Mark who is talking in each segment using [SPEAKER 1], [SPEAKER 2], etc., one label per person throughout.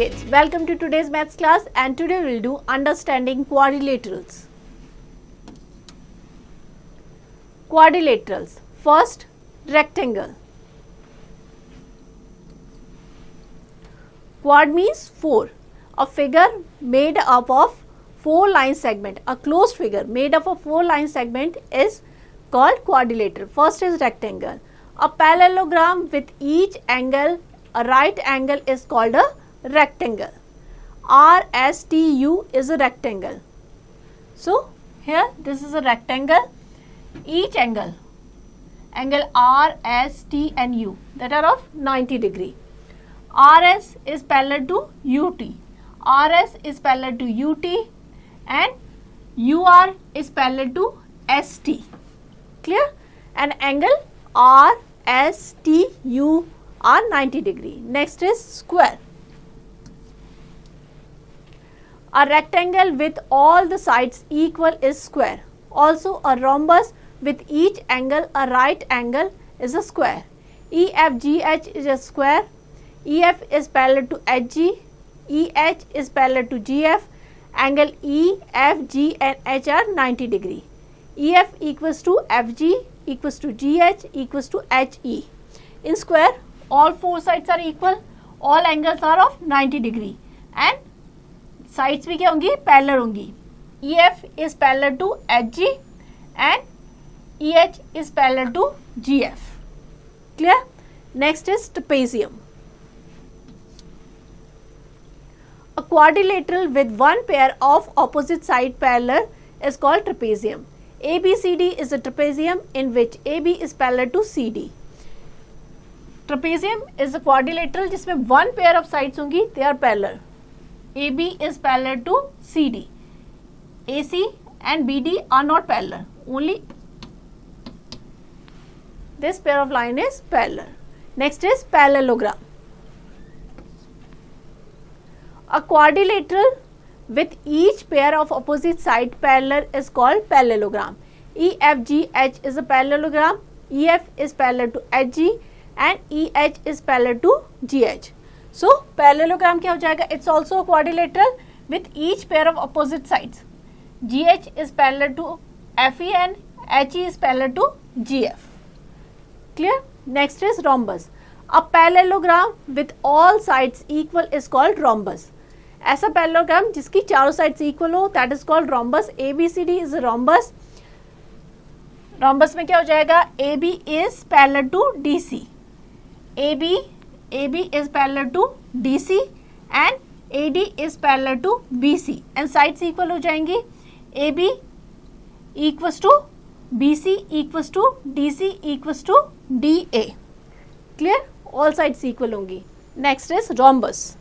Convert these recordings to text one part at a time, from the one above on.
[SPEAKER 1] kids, welcome to today's maths class, and today we'll do understanding quadrilaterals. Quadrilaterals. First, rectangle. Quad means 4. A figure made up of 4 line segment. A closed figure made up of 4 line segment is called quadrilateral. First is rectangle. A parallelogram with each angle, a right angle, is called a rectangle. RSTU is a rectangle. So here this is a rectangle. Each angle R, S, T and U, that are of 90 degree. RS is parallel to UT. RS is parallel to UT and UR is parallel to ST. Clear? An angle RSTU are 90 degree. Next is square. A rectangle with all the sides equal is square. Also a rhombus with each angle, a right angle, is a square. EFGH is a square. EF is parallel to HG. EH is parallel to GF. Angle EFG and H are 90 degree. EF equals to FG equals to GH equals to HE. In square, all 4 sides are equal. All angles are of 90 degree. And sides भी क्या होंगी? Parallel होंगी. EF is parallel to HG and EH is parallel to GF. Clear? Next is trapezium. A quadrilateral with one pair of opposite side parallel is called trapezium. ABCD is a trapezium in which AB is parallel to CD. Trapezium is a quadrilateral जिसमें one pair of sides होंगी, they are parallel. AB is parallel to CD. AC and BD are not parallel. Only this pair of line is parallel. Next is parallelogram. A quadrilateral with each pair of opposite side parallel is called parallelogram. EFGH is a parallelogram. EF is parallel to HG and EH is parallel to GH. So parallelogram क्या हो जाएगा? It's also a quadrilateral with each pair of opposite sides. GH is parallel to FE and HE is parallel to GF. Clear? Next is rhombus. A parallelogram with all sides equal is called rhombus. ऐसा parallelogram जिसकी चारों sides equal हो, that is called rhombus. ABCD is rhombus. Rhombus में क्या हो जाएगा? AB is parallel to DC. AB is parallel to DC and AD is parallel to BC and sides equal हो जाएंगी. AB equals to BC equals to DC equals to DA. Clear? All sides equal होंगी. Next is rhombus.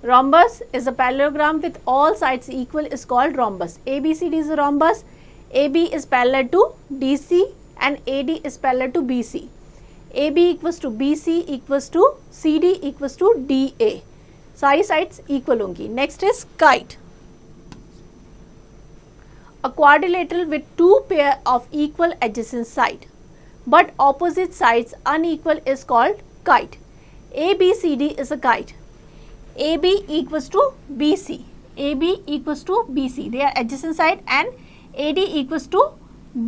[SPEAKER 1] Rhombus is a parallelogram with all sides equal is called rhombus. ABCD is a rhombus. AB is parallel to DC and AD is parallel to BC. AB equals to BC equals to CD equals to DA. सारी sides equal होंगी. Next is kite. A quadrilateral with 2 pair of equal adjacent side but opposite sides unequal is called kite. ABCD is a kite. AB equals to BC. AB equals to BC. They are adjacent side and AD equals to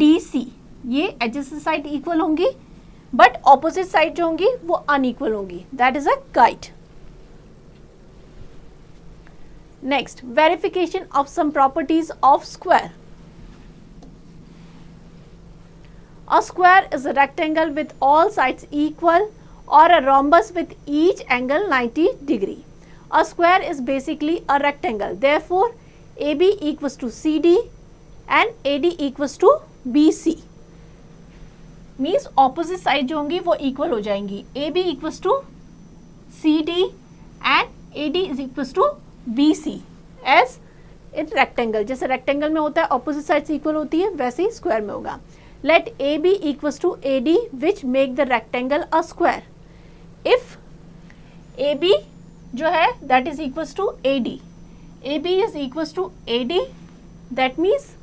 [SPEAKER 1] DC. ये adjacent side equal होंगी but opposite side जो होंगी वो unequal होंगी. That is a kite. Next, verification of some properties of square. A square is a rectangle with all sides equal or a rhombus with each angle 90 degree. A square is basically a rectangle. Therefore, AB equals to CD and AD equals to BC. Means opposite side जो होंगी वो equal हो जाएंगी. AB equals to CD and AD is equals to BC as in rectangle. जैसे rectangle में होता है opposite sides equal होती है, वैसे ही square में होगा. Let AB equals to AD which make the rectangle a square. If AB जो है that is equals to AD. AB is equals to AD. That means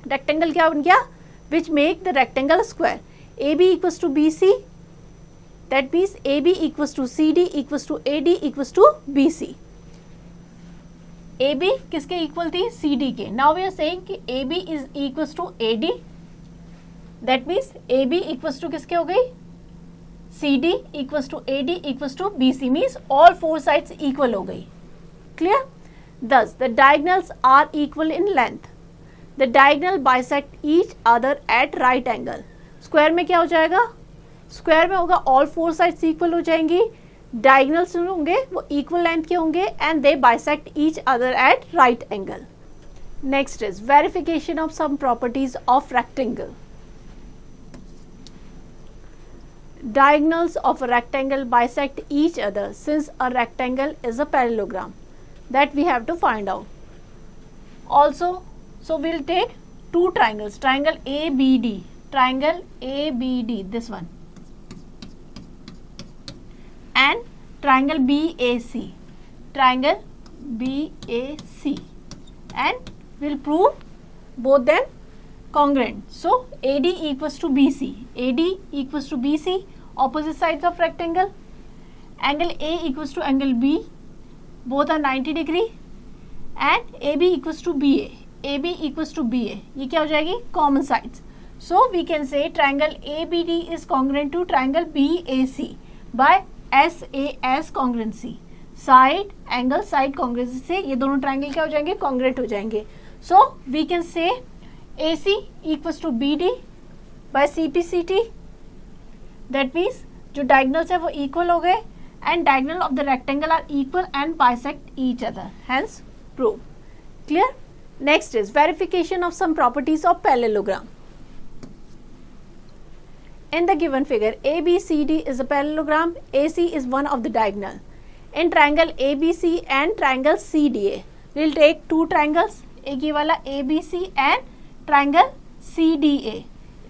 [SPEAKER 1] rectangle क्या बन गया? Which make the rectangle a square. AB equals to BC That means AB equals to CD equals to AD equals to BC. AB किसके equal थी? CD के. Now we are saying कि AB is equals to AD. That means AB equals to किसके हो गई? CD equals to AD equals to BC, means all four sides equal हो गई. Clear? Thus the diagonals are equal in length. The diagonal bisect each other at right angle. Square में क्या हो जाएगा? Square में होगा ऑल फोर साइड्स इक्वल हो जाएंगी, डायगोनल्स होंगे वो इक्वल लेंथ के होंगे, and they bisect each other at right angle. Next is verification of some properties of rectangle. Diagonals of a rectangle bisect each other since a rectangle is a parallelogram. That we have to find out. Also, so we'll take two triangles, triangle ABD, this one, and triangle BAC, and we'll prove both them congruent. So AD equals to BC, opposite sides of rectangle. Angle A equals to angle B, both are 90 degree, and AB equals to BA, ये क्या हो जाएगी? Common sides. So we can say triangle ABD is congruent to triangle BAC by SAS congruency. Side angle side congruency से ये दोनों triangle क्या हो जाएंगे? कॉन्ग्रुएंट हो जाएंगे. So we can say AC equals to BD by CPCT. That means जो diagonals है वो इक्वल हो गए, and diagonal of the rectangle are equal and bisect each other, hence prove. Clear? Next is verification of some properties of parallelogram. In the given figure, ABCD is a parallelogram. AC is one of the diagonal. In triangle ABC and triangle CDA, we'll take two triangles. एक ये वाला ABC and triangle CDA.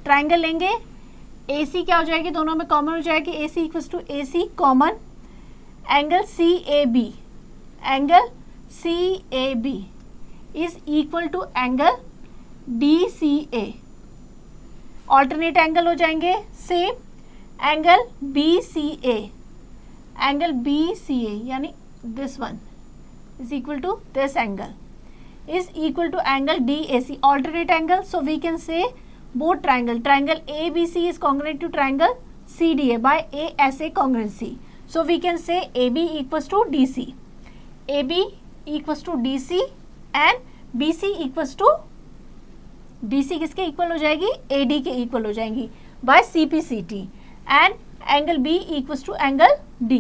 [SPEAKER 1] Triangle लेंगे, AC क्या हो जाएगी? दोनों में common हो जाएगी. AC equals to AC common. Angle CAB is equal to angle DCA. Alternate angle हो जाएंगे. सेम एंगल BCA यानी this one is equal to this angle is equal to angle DAC, alternate angle. So we can say both triangle ABC is congruent to triangle CDA by ASA congruency. So we can say AB equals to DC, and BC equals to DC किसके equal हो जाएगी? AD के equal हो जाएंगी by CPCT, and angle B equals to angle D,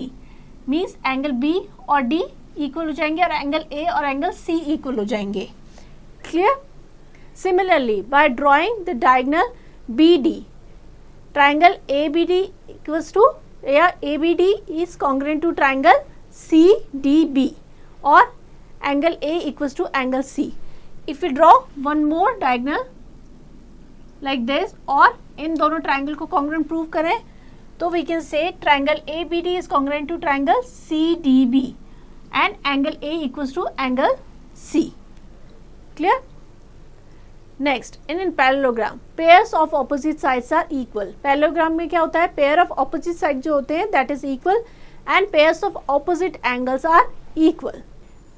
[SPEAKER 1] means angle B और D equal हो जाएंगे, और एंगल A और एंगल C इक्वल हो जाएंगे. Clear? Similarly by drawing the diagonal BD, triangle ABD equals to या ABD is congruent to triangle CDB, और angle A equals to angle C. If we draw one more diagonal like this, और इन दोनों triangle को congruent prove करें, तो we can say triangle ABD is congruent to triangle CDB and angle A equals to angle C. Clear? Next, in parallelogram, pairs of opposite sides are equal. Parallelogram में क्या होता है? pair of opposite sides जो होते हैं that is equal, and pairs of opposite angles are equal.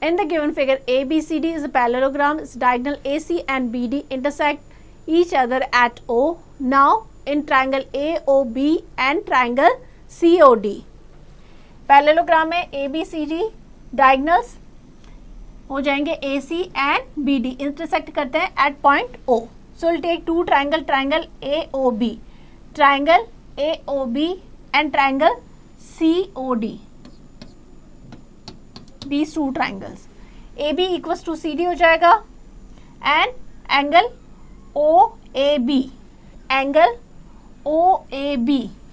[SPEAKER 1] In the given figure, ABCD is a parallelogram. Its diagonal AC and BD intersect each other at O. Now, in triangle AOB and triangle COD, parallelogram में ABCD diagonals हो जाएंगे AC and BD, intersect करते हैं at point O. So we'll take two triangle AOB and triangle COD. These two triangles. AB equals to CD हो जाएगा, and angle OAB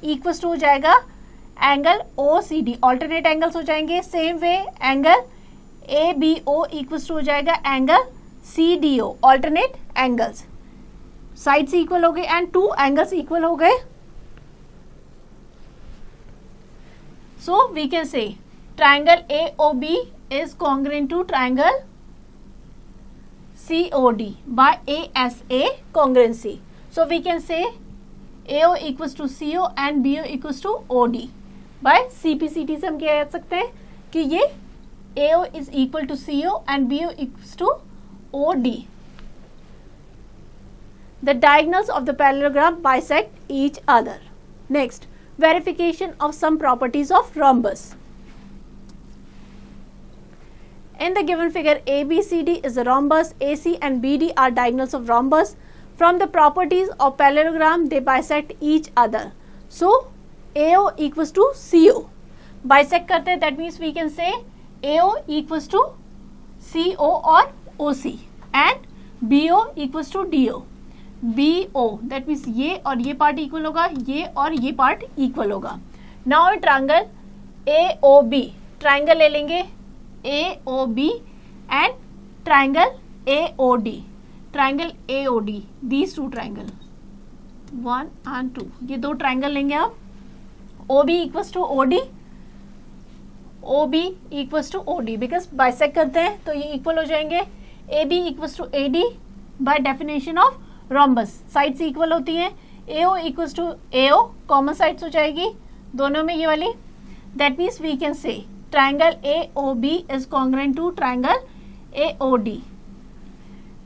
[SPEAKER 1] equals to हो जाएगा angle OCD. Alternate angles हो जाएंगे. Same way angle ABO equals to हो जाएगा angle CDO. Alternate angles, sides equal हो गए एंड टू एंगल्स इक्वल हो गए. So we can say triangle AOB is congruent to triangle COD by ASA congruency. So we can say AO equals to CO and BO equals to OD. By CPCT से हम क्या कह सकते हैं कि ये AO is equal to CO and BO equals to OD. The diagonals of the parallelogram bisect each other. Next, verification of some properties of rhombus. In the given figure, ABCD is a rhombus, AC and BD are diagonals of rhombus. From the properties of parallelogram, they bisect each other. So, AO equals to CO. Bisect करते हैं, that means we can say AO equals to CO or OC and BO equals to DO. BO, that means ये और ये part equal होगा, ये और ये part equal होगा. Now a triangle AOB, triangle ले लेंगे AOB and triangle AOD. Triangle AOD, these two triangle 1 and 2, ये दो ट्राइंगल लेंगे आप. OB equals to OD, OB equals to OD because bisect करते हैं तो ये इक्वल हो जाएंगे. AB equals to AD by definition of rhombus, sides equal होती हैं. AO equals to AO, common sides हो जाएगी दोनों में ये वाली. That means we can say triangle AOB is congruent to triangle AOD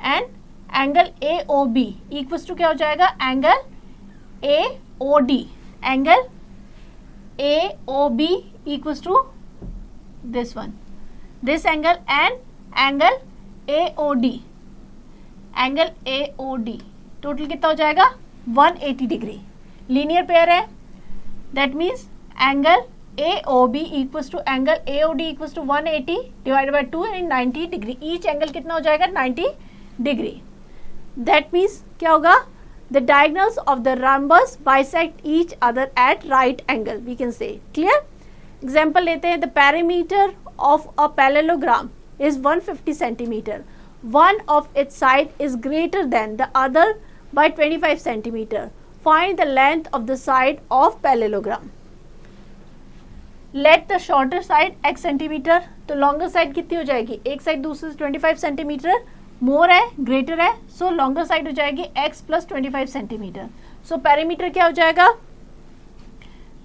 [SPEAKER 1] and angle AOB equals to क्या हो जाएगा, angle AOD. Angle AOB equals to this one, this angle and angle AOD. Angle AOD total कितना हो जाएगा 180 degree. Linear pair है, that means angle AOB equals to angle AOD equals to 180 divided by 2 इन 90 degree. Each angle कितना हो जाएगा 90 degree. That means क्या होगा, the diagonals of the rhombus bisect each other at right angle, we can say. Clear? Example लेते हैं. The perimeter of a parallelogram is 150 centimeter. One of its side is greater than the other by 25 centimeter. Find the length of the side of parallelogram. Let the shorter side x centimeter, तो longer side कितनी हो जाएगी, एक side दूसरे से 25 centimetre मोर है, greater है, सो longer side हो जाएगी x plus 25 centimetre. So perimeter क्या हो जाएगा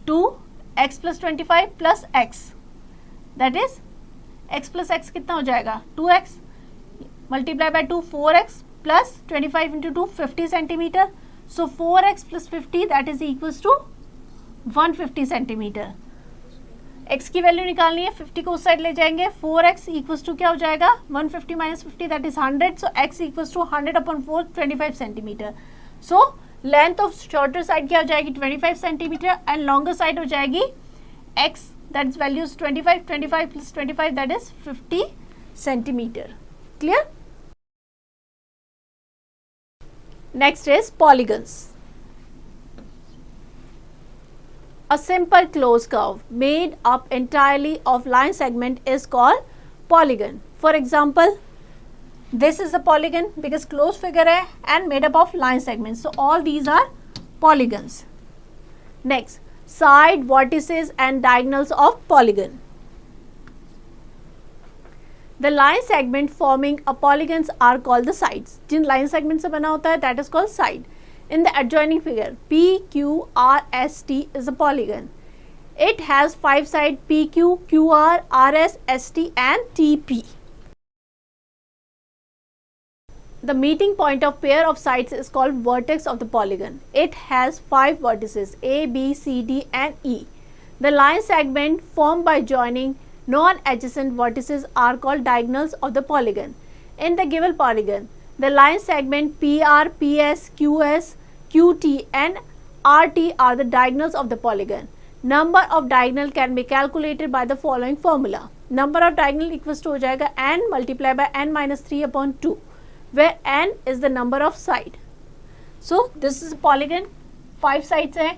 [SPEAKER 1] 2x plus 25 plus x, that is x plus x कितना हो जाएगा 2x multiply by 2 4x plus 25 into 2 50 centimetre. So 4x plus 50 that is equals to 150 centimetre. x की value निकालनी है, 50 को उस साइड ले जाएंगे. 4x इक्वल्स टू क्या हो जाएगा 150 minus 50 that is 100. So x equals to 100 upon 4 25 centimetre. So length of shorter side क्या हो जाएगी 25 सेंटीमीटर एंड लॉन्गर साइड हो जाएगी x that is values 25 plus 25 that is 50 centimetre. Clear? Next is polygons. A simple closed curve made up entirely of line segment is called polygon. For example, this is a polygon because closed figure है and made up of line segments. So all these are polygons. Next, side, vertices and diagonals of polygon. The line segment forming a polygons are called the sides. जिन line segment से बना होता है that is called side. In the adjoining figure, PQRST is a polygon. It has 5 sides PQ, QR, RS, ST and TP. The meeting point of pair of sides is called vertex of the polygon. It has 5 vertices A, B, C, D and E. The line segment formed by joining non-adjacent vertices are called diagonals of the polygon. In the given polygon, the line segment PR, PS, QS, QT and RT are the diagonals of the polygon. Number of diagonal can be calculated by the following formula. Number of diagonal equals to हो जाएगा n multiplied by n minus 3 upon 2, where n is the number of side. So this is a polygon. 5 sides हैं.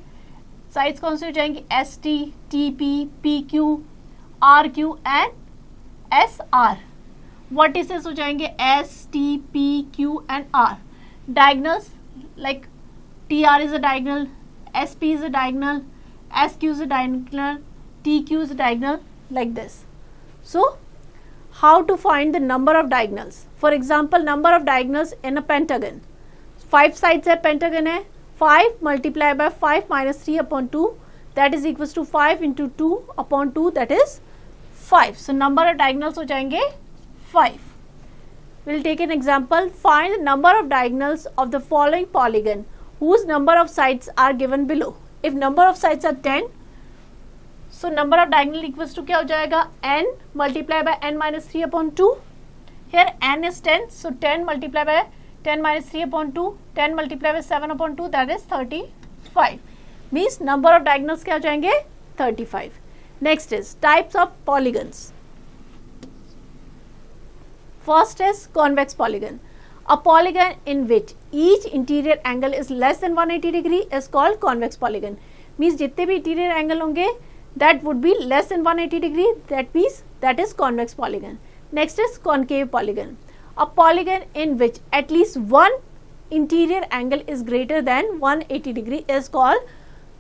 [SPEAKER 1] Sides कौन से हो जाएंगे ST, TP, PQ, RQ and SR. Vertices हो जाएंगे S, T, P, Q and R. Diagonals like TR is a diagonal, SP is a diagonal, SQ is a diagonal, TQ is a diagonal, like this. So, how to find the number of diagonals? For example, number of diagonals in a pentagon. 5 sides है pentagon है, 5 multiplied by 5 minus 3 upon 2, that is equals to 5 into 2 upon 2, that is 5. So number of diagonals हो जाएंगे 5. We'll take an example. Find the number of diagonals of the following polygon whose number of sides are given below. If number of sides are 10, so number of diagonal equals to क्या हो जाएगा, n multiplied by n minus 3 upon 2. Here n is 10, so 10 multiplied by 10 minus 3 upon 2, 10 multiplied by 7 upon 2, that is 35. Means number of diagonals क्या हो जाएंगे, 35. Next is types of polygons. First is convex polygon. A polygon in which each interior angle is less than 180 degree is called convex polygon. Means जितने भी interior angle होंगे that would be less than 180 degree, that means that is convex polygon. Next is concave polygon. A polygon in which at least one interior angle is greater than 180 degree is called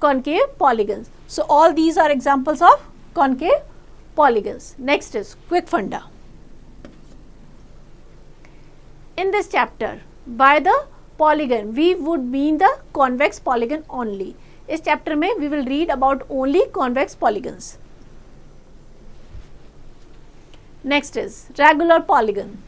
[SPEAKER 1] concave polygons. So all these are examples of concave polygons. Next is quick funda. In this chapter, by the polygon we would mean the convex polygon only. इस chapter में we will read about only convex polygons. Next is regular polygon.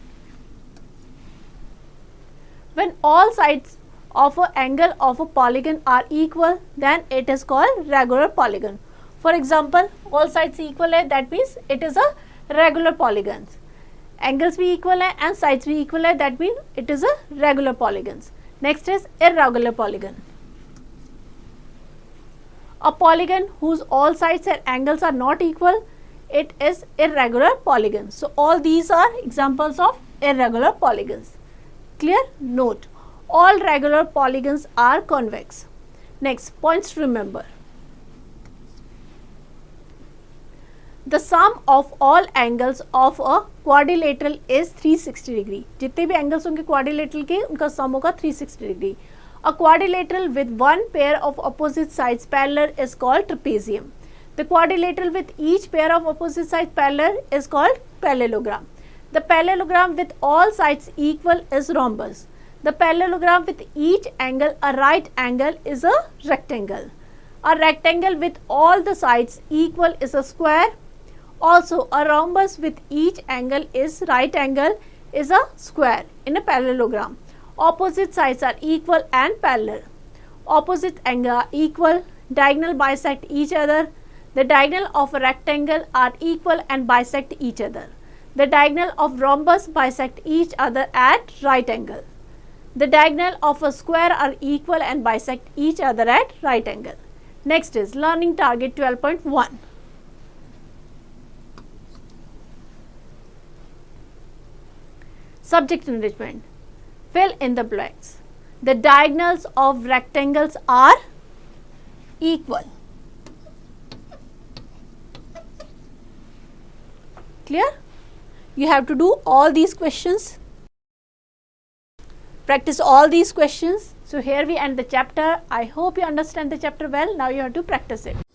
[SPEAKER 1] When all sides of an angle of a polygon are equal, then it is called regular polygon. For example, all sides equal है, that means it is a regular polygon. Angles भी equal है and sides भी equal है, that means it is a regular polygons. Next is irregular polygon. A polygon whose all sides and angles are not equal, it is irregular polygon. So all these are examples of irregular polygons. Clear? Note, all regular polygons are convex. Next, points to remember. The sum of all angles of a quadrilateral is 360 degree. जितने भी angles होंगे quadrilateral के, उनका sum होगा 360 degree. A quadrilateral with one pair of opposite sides parallel is called trapezium. The quadrilateral with each pair of opposite sides parallel is called parallelogram. The parallelogram with all sides equal is rhombus. The parallelogram with each angle a right angle is a rectangle. A rectangle with all the sides equal is a square. Also, a rhombus with each angle is right angle is a square in a parallelogram. Opposite sides are equal and parallel. Opposite angles are equal. Diagonal bisect each other. The diagonal of a rectangle are equal and bisect each other. The diagonal of rhombus bisect each other at right angle. The diagonal of a square are equal and bisect each other at right angle. Next is learning target 12.1. Subject enrichment. Fill in the blanks. The diagonals of rectangles are equal. Clear? You have to do all these questions. Practice all these questions. So here we end the chapter. I hope you understand the chapter well. Now you have to practice it.